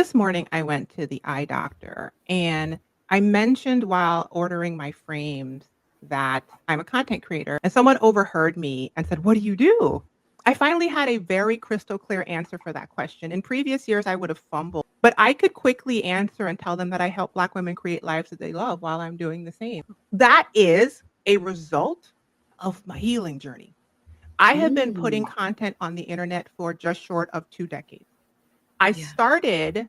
This morning, I went to the eye doctor and I mentioned while ordering my frames that I'm a content creator, and someone overheard me and said, "What do you do?" I finally had a very crystal clear answer for that question. In previous years, I would have fumbled, but I could quickly answer and tell them that I help Black women create lives that they love while I'm doing the same. That is a result of my healing journey. I have been putting Mm, content on the internet for just short of 2 decades. I yeah. started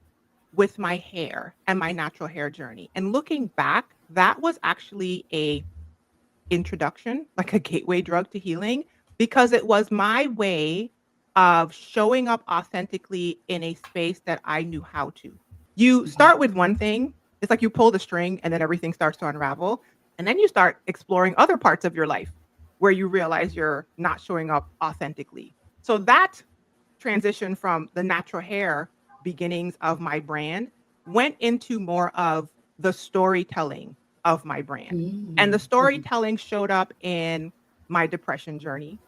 with my hair and my natural hair journey. And looking back, that was actually a introduction, like a gateway drug to healing, because it was my way of showing up authentically in a space that I knew how to. You Mhm. start with one thing, it's like you pull the string and then everything starts to unravel. And then you start exploring other parts of your life where you realize you're not showing up authentically. So that transition from the natural hair beginnings of my brand went into more of the storytelling of my brand. And the Mm, mhm, storytelling showed up in my depression journey.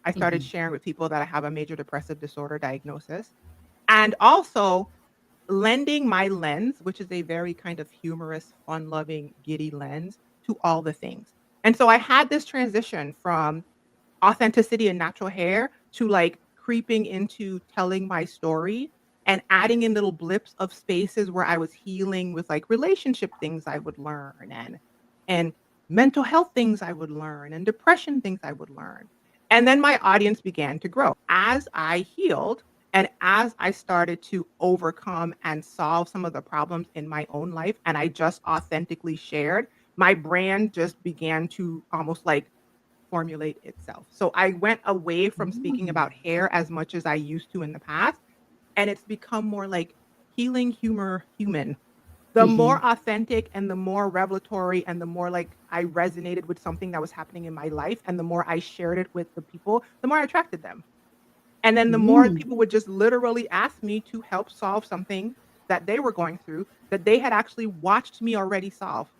I started mhm, sharing with people that I have a major depressive disorder diagnosis and also lending my lens, which is a very kind of humorous, fun loving, giddy lens to all the things. And so I had this transition from authenticity and natural hair to like creeping into telling my story and adding in little blips of spaces where I was healing with like relationship things I would learn and mental health things I would learn and depression things I would learn. And then my audience began to grow. As I healed and as I started to overcome and solve some of the problems in my own life and I just authentically shared, my brand just began to almost like formulate itself. So I went away from speaking mm, about hair as much as I used to in the past, and it's become more like healing humor human. The more mhm, authentic and the more revelatory and the more like I resonated with something that was happening in my life and the more I shared it with the people, the more I attracted them. And then the more mm, people would just literally ask me to help solve something that they were going through that they had actually watched me already solve.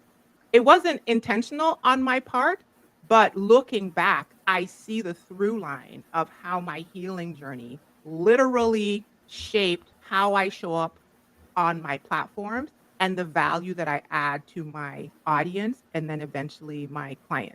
It wasn't intentional on my part, but looking back, I see the through line of how my healing journey literally shaped how I show up on my platforms and the value that I add to my audience and then eventually my clients.